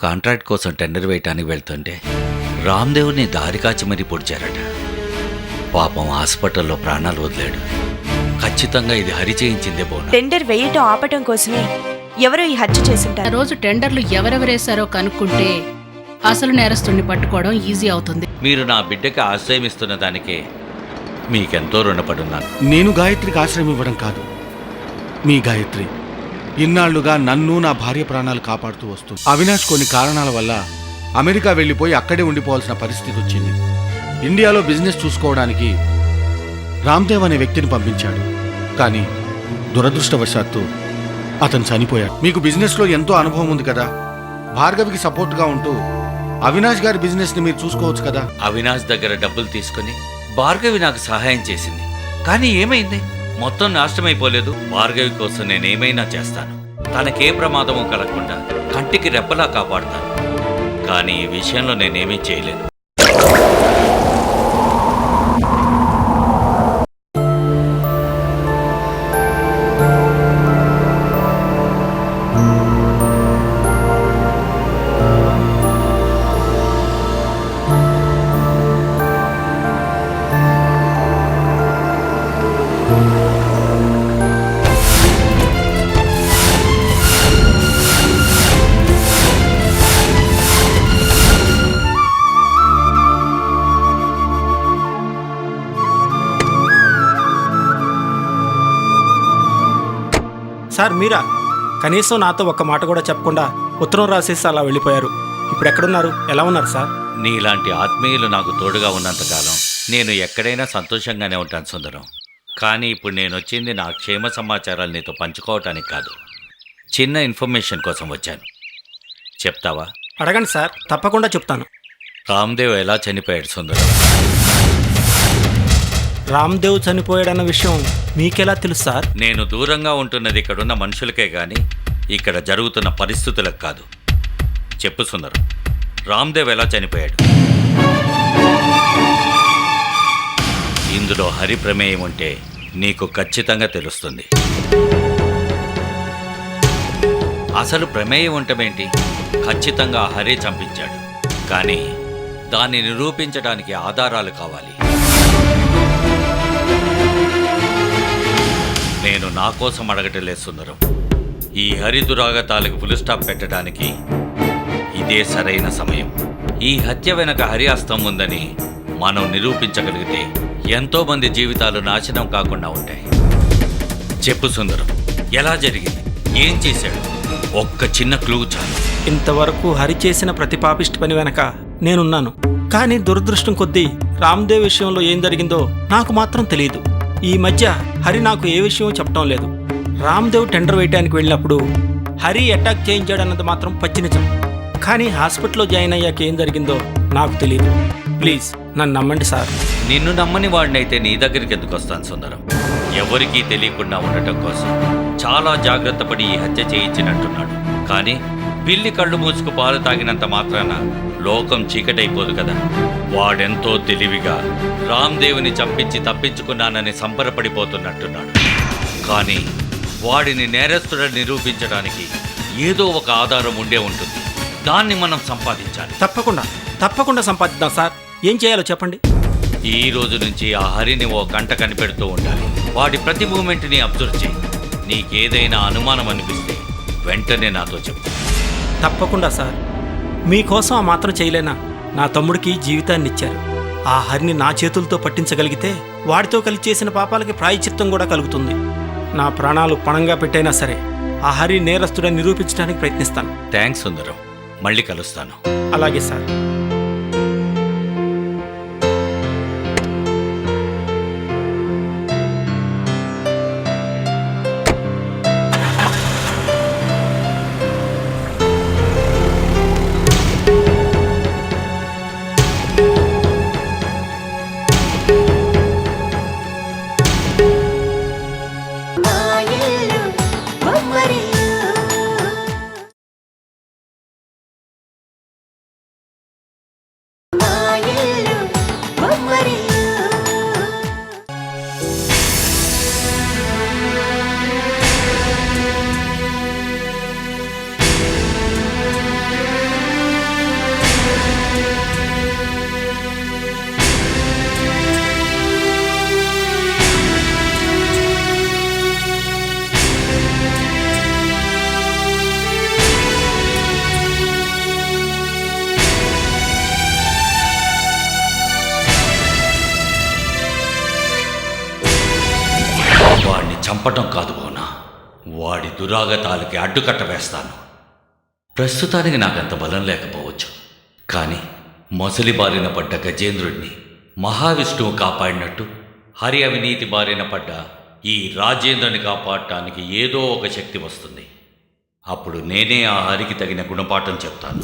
Contract కోసం tender వేయటానికి వెళ్తుంటే రామ్దేవ్ని దారి కాచి మరీ పొడిచారట. పాపం హాస్పిటల్లో ప్రాణాలు వదిలాడు. ఖచ్చితంగా ఇది హరి చేయించిందే బోనా. టెండర్ వేయటం ఆపటం కోసమే ఎవరో ఈ హత్య చేసుంటారు. ఆ రోజు టెండర్లు ఎవరెవరేశారో కనుక్కుంటే అసలు నేరస్తుడిని పట్టుకోవడం ఈజీ అవుతుంది. మీరు నా బిడ్డకి ఆశ్రయం ఇస్తున్న దానికే మీకెంతో రుణపడున్నాను. నేను గాయత్రికి ఆశ్రయం ఇవ్వడం కాదు, మీ గాయత్రి ఇన్నాళ్లుగా నన్ను నా భార్య ప్రాణాలు కాపాడుతూ వస్తుంది. అవినాష్ కొన్ని కారణాల వల్ల అమెరికా వెళ్ళిపోయి అక్కడే ఉండిపోవాల్సిన పరిస్థితి వచ్చింది. ఇండియాలో బిజినెస్ చూసుకోవడానికి రామ్దేవ్ అనే వ్యక్తిని పంపించాడు. కానీ దురదృష్టవశాత్తు అతను చనిపోయాడు. మీకు బిజినెస్లో ఎంతో అనుభవం ఉంది కదా, భార్గవికి సపోర్ట్గా ఉంటూ అవినాష్ గారి బిజినెస్ని మీరు చూసుకోవచ్చు కదా. అవినాష్ దగ్గర డబ్బులు తీసుకుని భార్గవి నాకు సహాయం చేసింది. కానీ ఏమైంది? మొత్తం నాశనమైపోలేదు. భార్గవి కోసం నేనేమైనా చేస్తాను. తనకే ప్రమాదము కలగకుండా కంటికి రెప్పలా కాపాడుతాను. కానీ ఈ విషయంలో నేనేమీ చేయలేను. సార్ మీరా? కనీసం నాతో ఒక్క మాట కూడా చెప్పకుండా ఉత్తరం రాసేసి అలా వెళ్ళిపోయారు. ఇప్పుడు ఎక్కడున్నారు? ఎలా ఉన్నారు సార్? నీలాంటి ఆత్మీయులు నాకు తోడుగా ఉన్నంతకాలం నేను ఎక్కడైనా సంతోషంగానే ఉంటాను సుందరం. కానీ ఇప్పుడు నేను వచ్చింది నా క్షేమ సమాచారాలు నీతో పంచుకోవటానికి కాదు, చిన్న ఇన్ఫర్మేషన్ కోసం వచ్చాను. చెప్తావా? అడగండి సార్, తప్పకుండా చెప్తాను. రామ్దేవ్ ఎలా చనిపోయాడు సుందరం? రామ్దేవ్ చనిపోయాడన్న విషయం మీకెలా తెలుసు సార్? నేను దూరంగా ఉంటున్నది ఇక్కడున్న మనుషులకే గాని ఇక్కడ జరుగుతున్న పరిస్థితులకు కాదు. చెప్పు సుందరం, రామ్దేవ్ ఎలా చనిపోయాడు? ఇందులో హరి ప్రమేయం ఉంటే నీకు ఖచ్చితంగా తెలుస్తుంది. అసలు ప్రమేయం ఉండటమేంటి? ఖచ్చితంగా హరి చంపించాడు. కానీ దాన్ని నిరూపించడానికి ఆధారాలు కావాలి. నేను నా కోసం అడగటం లేదు సుందరం. ఈ హరి దురాగతాలకు ఫుల్ స్టాప్ పెట్టడానికి ఇదే సరైన సమయం. ఈ హత్య వెనక హరి హస్తం ఉందని మనం నిరూపించగలిగితే ఎంతో మంది జీవితాలు నాశనం కాకుండా ఉంటాయి. చెప్పు సుందరం, ఎలా జరిగింది? ఏం చేశాడు? ఒక్క చిన్న క్లూ చాలు. ఇంతవరకు హరి చేసిన ప్రతి పాపిష్టి పని వెనక నేనున్నాను. కానీ దురదృష్టం కొద్దీ రామ్దేవ్ విషయంలో ఏం జరిగిందో నాకు మాత్రం తెలియదు. ఈ మధ్య హరి నాకు ఏ విషయం చెప్పడం లేదు. రామ్దేవ్ టెండర్ వేయడానికి వెళ్ళినప్పుడు హరి అటాక్ చేయించాడన్నది మాత్రం పచ్చి నిజం. కానీ హాస్పిటల్లో జాయిన్ అయ్యాక ఏం జరిగిందో నాకు తెలియదు. ప్లీజ్ నన్ను నమ్మండి సార్. నిన్ను నమ్మని వాడినైతే నీ దగ్గరికి ఎందుకు వస్తాను సుందరం? ఎవరికీ తెలియకుండా ఉండటం కోసం చాలా జాగ్రత్త పడి ఈ హత్య చేయించినట్టున్నాడు. కానీ పిల్లి కళ్ళు మూసుకు పాలు తాగినంత మాత్రాన లోకం చీకటైపోదు కదా. వాడెంతో తెలివిగా రామ్దేవ్ని చంపించి తప్పించుకున్నానని సంబరపడిపోతున్నట్టున్నాడు. కానీ వాడిని నేరస్తుడని నిరూపించడానికి ఏదో ఒక ఆధారం ఉండే ఉంటుంది. దాన్ని మనం సంపాదించాలి. తప్పకుండా సంపాదిద్దాం సార్. ఏం చేయాలో చెప్పండి. ఈ రోజు నుంచి ఆ హరిని ఓ గంట కనిపెడుతూ ఉండాలి. వాడి ప్రతి మూమెంట్ని అబ్జర్వ్ చేయి. నీకేదైనా అనుమానం అనిపిస్తే వెంటనే నాతో చెప్పు. తప్పకుండా సార్. మీకోసం ఆ మాత్రం చేయలేనా? నా తమ్ముడికి జీవితాన్ని ఇచ్చారు. ఆ హరిని నా చేతులతో పట్టించగలిగితే వాడితో కలిసి చేసిన పాపాలకి ప్రాయశ్చిత్తం కూడా కలుగుతుంది. నా ప్రాణాలు పణంగా పెట్టైనా సరే ఆ హరి నేరస్తుడని నిరూపించడానికి ప్రయత్నిస్తాను. థ్యాంక్స్ సుందరం. మళ్ళీ కలుస్తాను. అలాగే సార్. చంపటం కాదు బోనా, వాడి దురాగతాలకి అడ్డుకట్ట వేస్తాను. ప్రస్తుతానికి నాకంత బలం లేకపోవచ్చు, కానీ మొసలి బారిన పడ్డ గజేంద్రుడిని మహావిష్ణువు కాపాడినట్టు హరి అవినీతి బారిన పడ్డ ఈ రాజేంద్రుని కాపాడటానికి ఏదో ఒక శక్తి వస్తుంది. అప్పుడు నేనే ఆ హరికి తగిన గుణపాఠం చెప్తాను.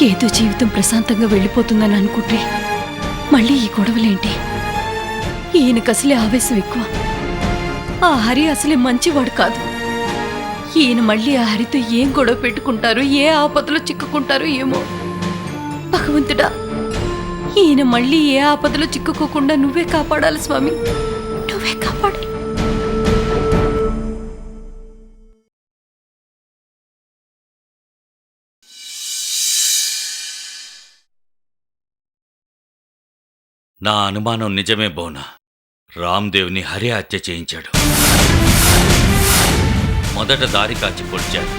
ఏదో జీవితం ప్రశాంతంగా వెళ్ళిపోతుందని అనుకుంటే మళ్ళీ ఈ గొడవలేంటి? ఈయనకు అసలే ఆవేశం ఎక్కువ. ఆ హరి అసలే మంచివాడు కాదు. ఈయన మళ్ళీ ఆ హరితో ఏం గొడవ పెట్టుకుంటారో, ఏ ఆపదలో చిక్కుకుంటారో ఏమో. భగవంతుడా, ఈయన మళ్ళీ ఏ ఆపదలో చిక్కుకోకుండా నువ్వే కాపాడాలి స్వామి, నువ్వే కాపాడాలి. నా అనుమానం నిజమే బోనా. రామ్దేవ్ని హరి హత్య చేయించాడు. మొదట దారి కాచి పొడిచాడు.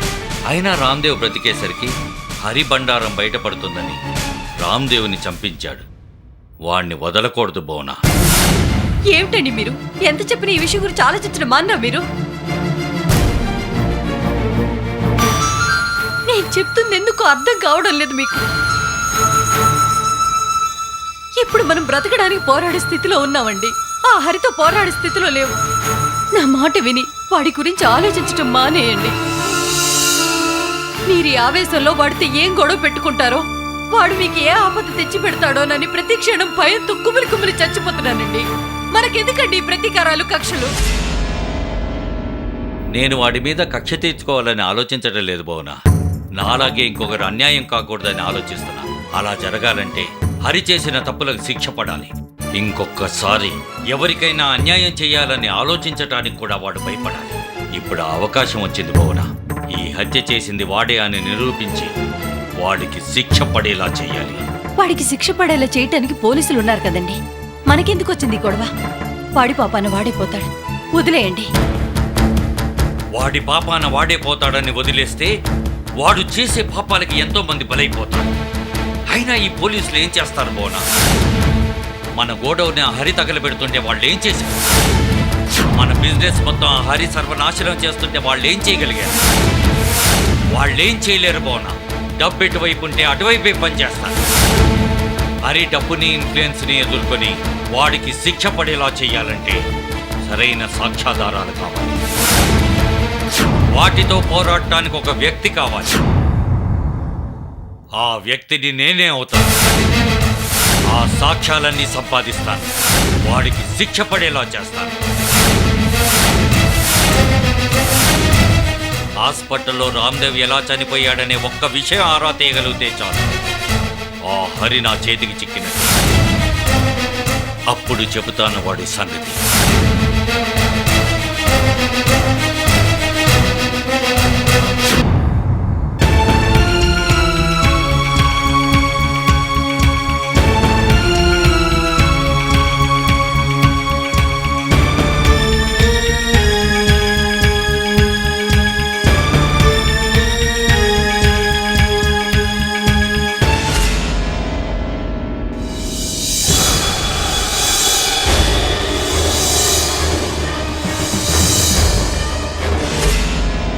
అయినా రామ్దేవ్ బ్రతికేసరికి హరి బండారం బయటపడుతుందని రామ్దేవ్ని చంపించాడు. వాణ్ణి వదలకూడదు బోనా. ఏమిటండి మీరు? ఎంత చెప్పిన ఈ విషయం గురించి ఆలోచించడం మాన్నా మీరు? నేను చెప్తుంది ఎందుకు అర్థం కావడం లేదు మీకు? ఇప్పుడు మనం బ్రతకడానికి పోరాడే స్థితిలో ఉన్నామండి. ఆ హరితో పోరాడే స్థితిలో లేవు. నా మాట విని వాడి గురించి ఆలోచించటం మానేయండి. మీరు ఈ ఆవేశంలో వాడితే ఏం గొడవ పెట్టుకుంటారో, వాడు మీకు ఏ ఆపద తెచ్చి పెడతాడోనని ప్రతి క్షణం భయంతో కుమిలి చచ్చిపోతున్నానండి. మనకెందుకండి ఈ ప్రతీకారాలు, కక్షలు? నేను వాడి మీద కక్ష తీర్చుకోవాలని ఆలోచించడం లేదు బోనా. నాలాగే ఇంకొకరు అన్యాయం కాకూడదని ఆలోచిస్తున్నా. అలా జరగాలంటే హరి చేసిన తప్పులకు శిక్ష పడాలి. ఇంకొకసారి ఎవరికైనా అన్యాయం చేయాలని ఆలోచించటానికి కూడా వాడు భయపడాలి. ఇప్పుడు ఆ అవకాశం వచ్చింది బోనా. ఈ హత్య చేసింది వాడే అని నిరూపించి వాడికి శిక్ష పడేలా చేయాలి. వాడికి శిక్ష పడేలా చేయటానికి పోలీసులు ఉన్నారు కదండి. మనకెందుకు వచ్చింది గొడవ? వాడి పాపాన వాడిపోతాడు, వదిలేయండి. వాడి పాపాన వాడే పోతాడని వదిలేస్తే వాడు చేసే పాపాలకి ఎంతో మంది బలైపోతారు. అయినా ఈ పోలీసులు ఏం చేస్తారు బోనా? మన గోడౌన్ ఆ హరి తగలబెడుతుంటే వాళ్ళు ఏం చేశారు? మన బిజినెస్ మొత్తం ఆ హరి సర్వనాశనం చేస్తుంటే వాళ్ళు ఏం చేయగలిగారు? వాళ్ళేం చేయలేరు బోనా. డబ్బు ఎటువైపు ఉంటే అటువైపే పనిచేస్తారు. హరి డబ్బుని, ఇన్ఫ్లుయెన్స్ని ఎదుర్కొని వాడికి శిక్ష పడేలా చేయాలంటే సరైన సాక్ష్యాధారాలు కావాలి. వాటితో పోరాడటానికి ఒక వ్యక్తి కావాలి. ఆ వ్యక్తిని నేనే అవుతాను. ఆ సాక్ష్యాలన్నీ సంపాదిస్తాను. వాడికి శిక్ష పడేలా చేస్తాను. హాస్పిటల్లో రామ్దేవ్ ఎలా చనిపోయాడనే ఒక్క విషయం ఆరా తీయగలిగితే చాలు. ఆ హరి నా చేతికి చిక్కినట్టు. అప్పుడు చెబుతాను వాడి సంగతి.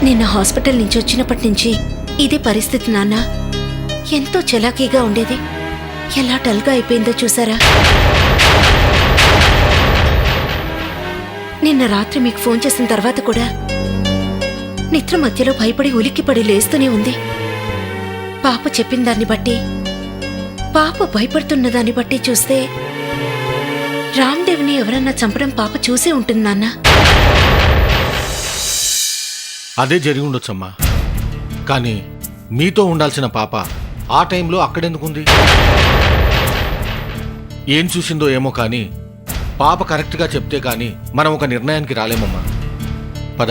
నిన్న హాస్పిటల్ నుంచి వచ్చినప్పటి నుంచి ఇదే పరిస్థితి నాన్న. ఎంతో చలాకీగా ఉండేది, ఎలా డల్గా అయిపోయిందో చూసారా? నిన్న రాత్రి మీకు ఫోన్ చేసిన తర్వాత కూడా నిద్ర మధ్యలో భయపడి ఉలిక్కిపడి లేస్తూనే ఉంది. పాప చెప్పిన దాన్ని బట్టి, పాప భయపడుతున్న దాన్ని బట్టి చూస్తే రామ్దేవ్ని ఎవరన్నా చంపడం పాప చూసే ఉంటుంది నాన్న. అదే జరిగి ఉండొచ్చమ్మా. కానీ మీతో ఉండాల్సిన పాప ఆ టైంలో అక్కడెందుకుంది? ఏం చూసిందో ఏమో కానీ పాప కరెక్ట్గా చెప్తే కానీ మనం ఒక నిర్ణయానికి రాలేమమ్మా. పద.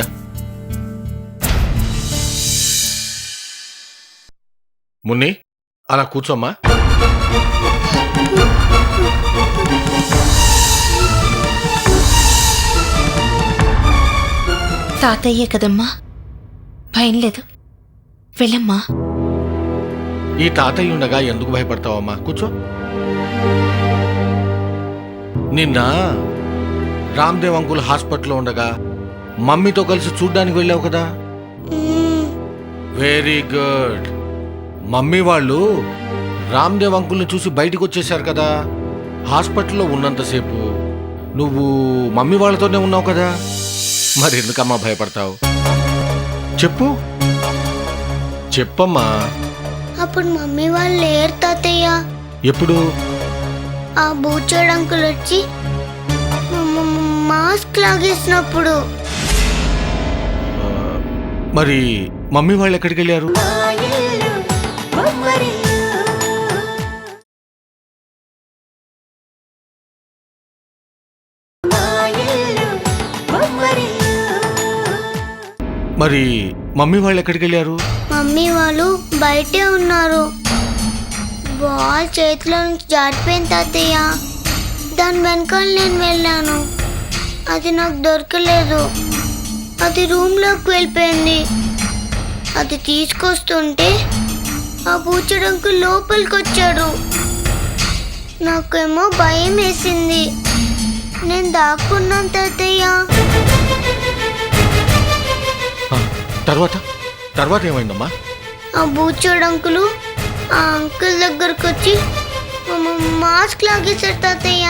మున్ని, అలా కూర్చోమ్మా. తాతయ్యే కదమ్మా, భయం లేదు, వెళ్ళమ్మా. ఈ తాతయ్య ఉండగా ఎందుకు భయపడతావమ్మా? కూర్చో. నిన్న రామ్దేవ్ అంకుల్ హాస్పిటల్లో ఉండగా మమ్మీతో కలిసి చూడ్డానికి వెళ్ళావు కదా. Very good. మమ్మీ వాళ్ళు రామ్దేవ్ అంకుల్ని చూసి బయటికి వచ్చేశారు కదా. హాస్పిటల్లో ఉన్నంతసేపు నువ్వు మమ్మీ వాళ్ళతోనే ఉన్నావు కదా. మరి ఎందుకమ్మా భయపడతావు? చెప్పు, చెప్పమ్మా. అప్పుడు మమ్మీ వాళ్ళు లేరు తాతయ్య. ఎప్పుడు? ఆ బూచోడు అంకుల్ వచ్చి మాస్క్ లాగేసినప్పుడు. మరి మమ్మీ వాళ్ళు ఎక్కడికి వెళ్ళారు? మరి మమ్మీ వాళ్ళు ఎక్కడికి వెళ్ళారు? మమ్మీ వాళ్ళు బయటే ఉన్నారు. బాల్ చేతిలో నుంచి జారిపోయింది తాతయ్య. దాని వెనకాల నేను వెళ్ళాను. అది నాకు దొరకలేదు. అది రూమ్లోకి వెళ్ళిపోయింది. అది తీసుకొస్తుంటే ఆ బూచడంకు లోపలికి వచ్చాడు. నాకేమో భయం వేసింది. నేను దాక్కున్నాను తాతయ్య. తర్వాత ఏమైందమ్మా? ఆ బూచోడు అంకులు ఆ అంకుల్ దగ్గరకు వచ్చి మాస్క్ లాగేశారు తాతయ్య.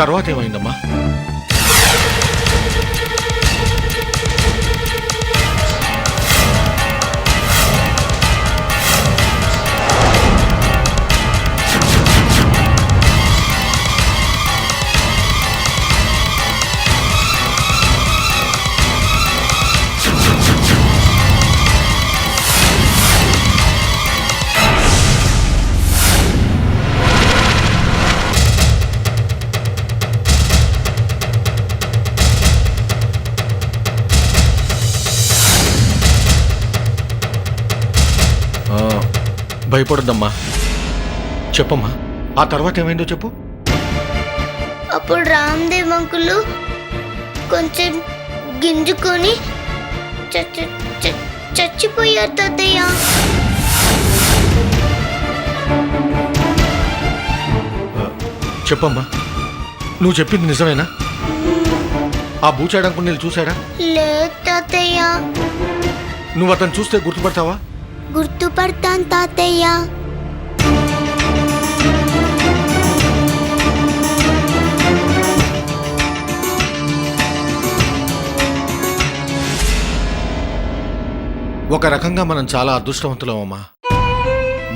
తర్వాత ఏమైందమ్మా? భయపడద్దమ్మా. చెప్పమ్మా, ఆ తర్వాత ఏమైందో చెప్పు. అప్పుడు రామ్దేవ్ అంకులు కొంచెం గింజుకొని చచ్చిపోయారు తాతయ్య. చెప్పమ్మా, నువ్వు చెప్పింది నిజమేనా? ఆ బూచాడంకు నేను చూశాడా? లేదు తాతయ్య. నువ్వు అతను చూస్తే గుర్తుపడతావా? గుర్తుపడతాను తాతయ్య. ఒక రకంగా మనం చాలా అదృష్టవంతులమమ్మా.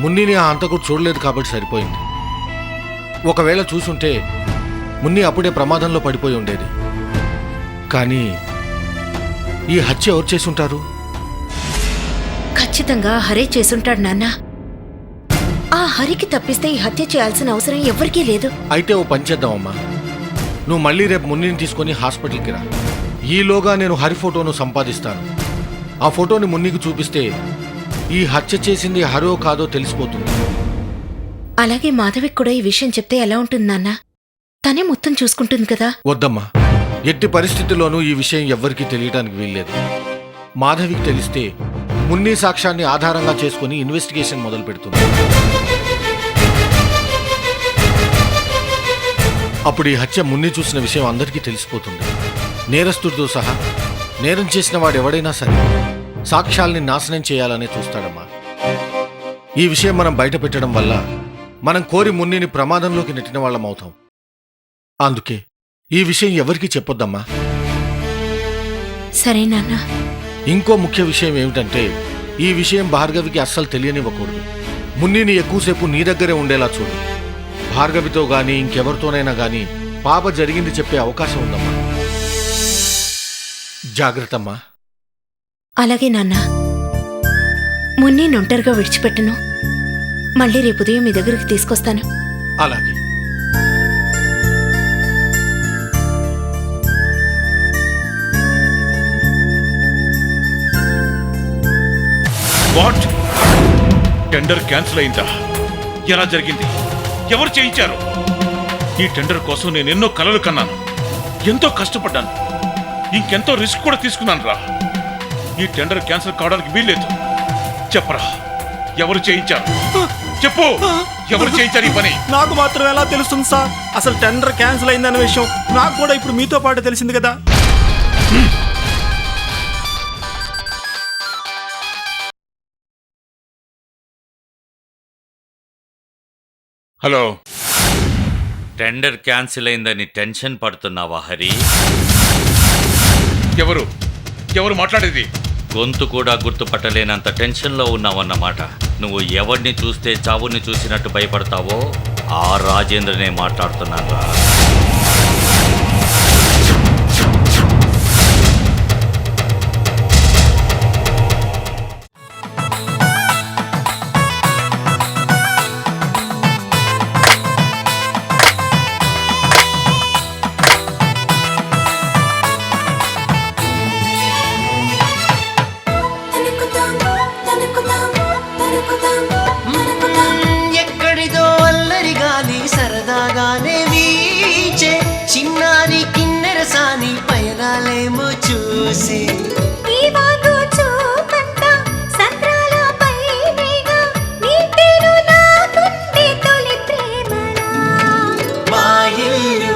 మున్నిని ఆ హంతకుడు చూడలేదు కాబట్టి సరిపోయింది. ఒకవేళ చూసుంటే మున్ని అప్పుడే ప్రమాదంలో పడిపోయి ఉండేది. కానీ ఈ హత్య ఎవరు చేసి ఉంటారు? ఖచ్చితంగా హరే చేసుంటాడు నాన్న. ఆ హరికి తప్పిస్తే ఈ హత్య చేయాల్సిన అవసరం ఎవ్వరికీ లేదు. అయితే ఓ పని చేద్దామమ్మా. నువ్వు మళ్ళీ రేపు మున్నిని తీసుకొని హాస్పిటల్కి రా. ఈలోగా నేను హరి ఫోటోను సంపాదిస్తాను. ఆ ఫోటోని మున్నికి చూపిస్తే ఈ హత్య చేసింది హరో కాదో తెలిసిపోతుంది. అలాగే మాధవికి కూడా ఈ విషయం చెప్తే ఎలా ఉంటుంది నాన్న? తనే మొత్తం చూసుకుంటుంది కదా. వద్దమ్మా, ఎట్టి పరిస్థితుల్లోనూ ఈ విషయం ఎవ్వరికీ తెలియడానికి వీల్లేదు. మాధవికి తెలిస్తే మున్ని సాక్ష్యాన్ని ఆధారంగా చేసుకుని ఇన్వెస్టిగేషన్ మొదలు పెడుతుంది. అప్పుడు ఈ హత్య మున్ని చూసిన విషయం అందరికీ తెలిసిపోతుంది. నేరస్తుడితో సహా నేరం చేసిన వాడు ఎవడైనా సరే సాక్ష్యాల్ని నాశనం చేయాలనే చూస్తాడమ్మా. ఈ విషయం మనం బయట పెట్టడం వల్ల మనం కోరి మున్నిని ప్రమాదంలోకి నెట్టిన వాళ్ళం అవుతాం. అందుకే ఈ విషయం ఎవరికీ చెప్పొద్దమ్మా. సరే నాన్న. ఇంకో ముఖ్య విషయం ఏమిటంటే ఈ విషయం భార్గవికి అస్సలు తెలియనివ్వకూడదు. మున్నిని ఎక్కువసేపు నీ దగ్గరే ఉండేలా చూడు. భార్గవితో గాని ఇంకెవరితోనైనా గాని పాప జరిగింది చెప్పే అవకాశం ఉందమ్మా. జాగ్రత్తమ్మా. అలాగే నాన్న. మున్ని ఒంటరిగా విడిచిపెట్టను. మళ్ళీ రేపు ఉదయం మీ దగ్గరికి తీసుకొస్తాను. అలాగే. వాట్? టెండర్ క్యాన్సిల్ అయిందా? ఎలా జరిగింది? ఎవరు చేయించారు? ఈ టెండర్ కోసం నేను ఎన్నో కలలు కన్నాను, ఎంతో కష్టపడ్డాను, ఇంకెంతో రిస్క్ కూడా తీసుకున్నాను రా. ఈ టెండర్ క్యాన్సిల్ కావడానికి వీల్లేదు. చెప్పరా, ఎవరు చేయించారు చెప్పు, ఎవరు చేయించారు ఈ పని? నాకు మాత్రం ఎలా తెలుస్తుంది సార్? అసలు టెండర్ క్యాన్సిల్ అయిందన్న విషయం నాకు కూడా ఇప్పుడు మీతో పాటు తెలిసింది కదా. హలో, టెండర్ క్యాన్సిల్ అయిందని టెన్షన్ పడుతున్నావా హరి? ఎవరు ఎవరు మాట్లాడేది? గొంతు కూడా గుర్తుపట్టలేనంత టెన్షన్లో ఉన్నావన్నమాట. నువ్వు ఎవరిని చూస్తే చావుని చూసినట్టు భయపడతావో ఆ రాజేంద్రనే మాట్లాడుతున్నాను. ఎక్కడిదో అల్లరి గాలి సరదాగానే వీచే చిన్నారి కిన్నెరసాని పయనాలేమో చూసి మా ఇల్లు